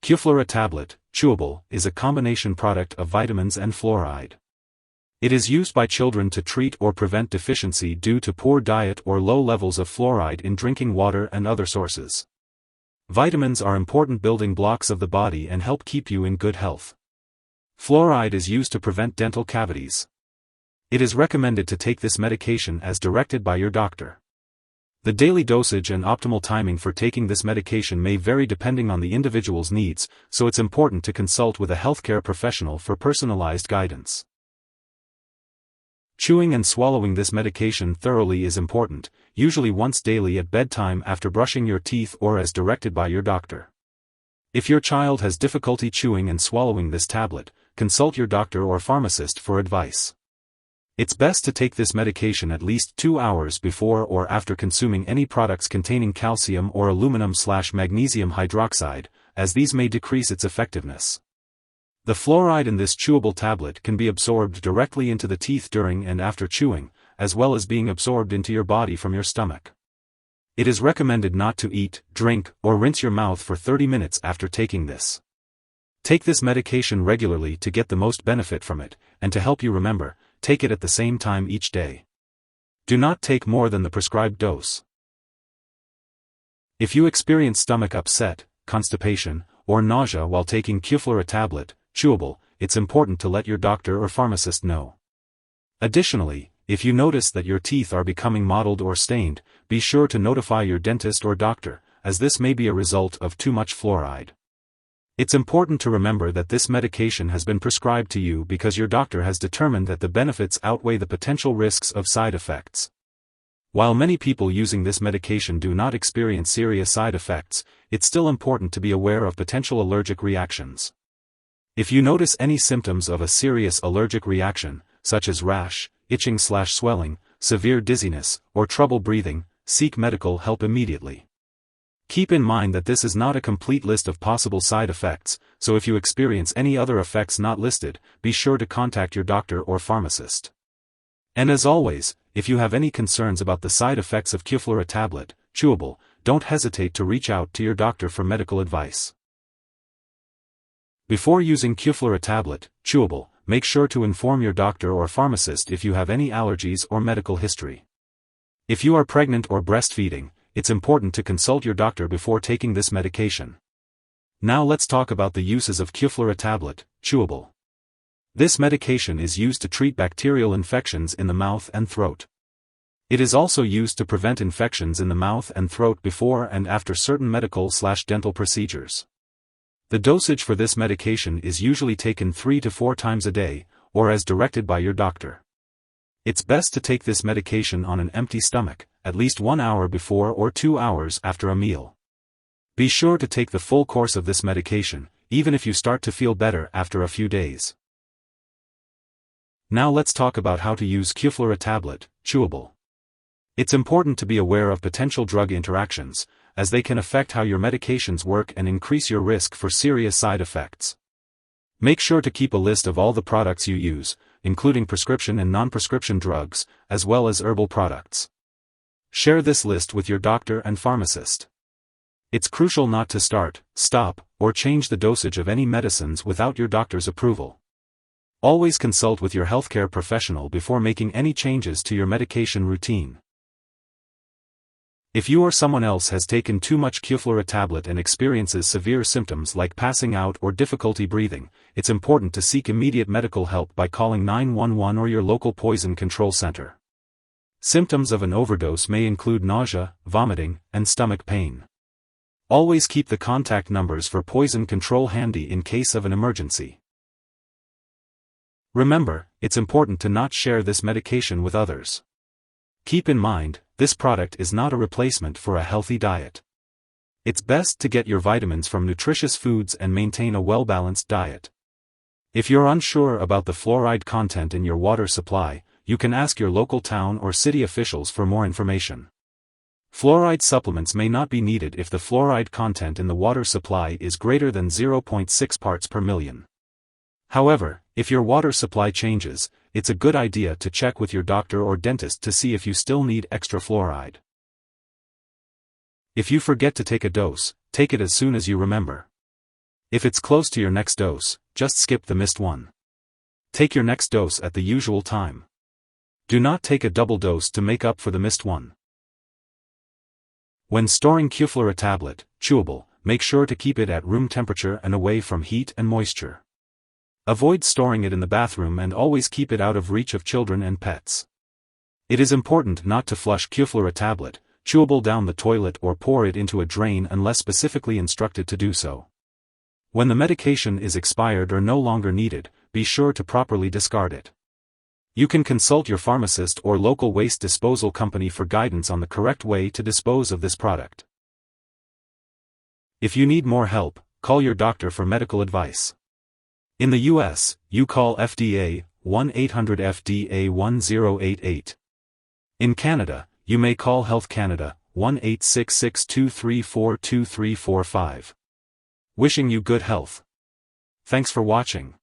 Quflora Tablet, Chewable, is a combination product of vitamins and fluoride. It is used by children to treat or prevent deficiency due to poor diet or low levels of fluoride in drinking water and other sources. Vitamins are important building blocks of the body and help keep you in good health. Fluoride is used to prevent dental cavities. It is recommended to take this medication as directed by your doctor. The daily dosage and optimal timing for taking this medication may vary depending on the individual's needs, so it's important to consult with a healthcare professional for personalized guidance. Chewing and swallowing this medication thoroughly is important, usually once daily at bedtime after brushing your teeth or as directed by your doctor. If your child has difficulty chewing and swallowing this tablet, consult your doctor or pharmacist for advice. It's best to take this medication at least 2 hours before or after consuming any products containing calcium or aluminum/magnesium hydroxide, as these may decrease its effectiveness. The fluoride in this chewable tablet can be absorbed directly into the teeth during and after chewing, as well as being absorbed into your body from your stomach. It is recommended not to eat, drink, or rinse your mouth for 30 minutes after taking this. Take this medication regularly to get the most benefit from it, and to help you remember, take it at the same time each day. Do not take more than the prescribed dose. If you experience stomach upset, constipation, or nausea while taking Quflora Tablet, Chewable, it's important to let your doctor or pharmacist know. Additionally, if you notice that your teeth are becoming mottled or stained, be sure to notify your dentist or doctor, as this may be a result of too much fluoride. It's important to remember that this medication has been prescribed to you because your doctor has determined that the benefits outweigh the potential risks of side effects. While many people using this medication do not experience serious side effects, it's still important to be aware of potential allergic reactions. If you notice any symptoms of a serious allergic reaction, such as rash, itching/swelling, severe dizziness, or trouble breathing, seek medical help immediately. Keep in mind that this is not a complete list of possible side effects, so if you experience any other effects not listed, be sure to contact your doctor or pharmacist. And as always, if you have any concerns about the side effects of Quflora Tablet, Chewable, don't hesitate to reach out to your doctor for medical advice. Before using Quflora Tablet, Chewable, make sure to inform your doctor or pharmacist if you have any allergies or medical history. If you are pregnant or breastfeeding, it's important to consult your doctor before taking this medication. Now let's talk about the uses of Quflora Tablet, Chewable. This medication is used to treat bacterial infections in the mouth and throat. It is also used to prevent infections in the mouth and throat before and after certain medical/dental procedures. The dosage for this medication is usually taken 3 to 4 times a day, or as directed by your doctor. It's best to take this medication on an empty stomach, at least 1 hour before or 2 hours after a meal. Be sure to take the full course of this medication, even if you start to feel better after a few days. Now let's talk about how to use Quflora Tablet, Chewable. It's important to be aware of potential drug interactions, as they can affect how your medications work and increase your risk for serious side effects. Make sure to keep a list of all the products you use, including prescription and non-prescription drugs, as well as herbal products. Share this list with your doctor and pharmacist. It's crucial not to start, stop, or change the dosage of any medicines without your doctor's approval. Always consult with your healthcare professional before making any changes to your medication routine. If you or someone else has taken too much Quflora Tablet and experiences severe symptoms like passing out or difficulty breathing, it's important to seek immediate medical help by calling 911 or your local poison control center. Symptoms of an overdose may include nausea, vomiting, and stomach pain. Always keep the contact numbers for poison control handy in case of an emergency. Remember, it's important to not share this medication with others. Keep in mind, this product is not a replacement for a healthy diet. It's best to get your vitamins from nutritious foods and maintain a well-balanced diet. If you're unsure about the fluoride content in your water supply, you can ask your local town or city officials for more information. Fluoride supplements may not be needed if the fluoride content in the water supply is greater than 0.6 parts per million. However, if your water supply changes, it's a good idea to check with your doctor or dentist to see if you still need extra fluoride. If you forget to take a dose, take it as soon as you remember. If it's close to your next dose, just skip the missed one. Take your next dose at the usual time. Do not take a double dose to make up for the missed one. When storing Quflora Tablet, chewable, make sure to keep it at room temperature and away from heat and moisture. Avoid storing it in the bathroom and always keep it out of reach of children and pets. It is important not to flush Quflora Tablet, chewable down the toilet or pour it into a drain unless specifically instructed to do so. When the medication is expired or no longer needed, be sure to properly discard it. You can consult your pharmacist or local waste disposal company for guidance on the correct way to dispose of this product. If you need more help, call your doctor for medical advice. In the US, you call FDA, 1-800-FDA-1088. In Canada, you may call Health Canada, 1-866-234-2345. Wishing you good health. Thanks for watching.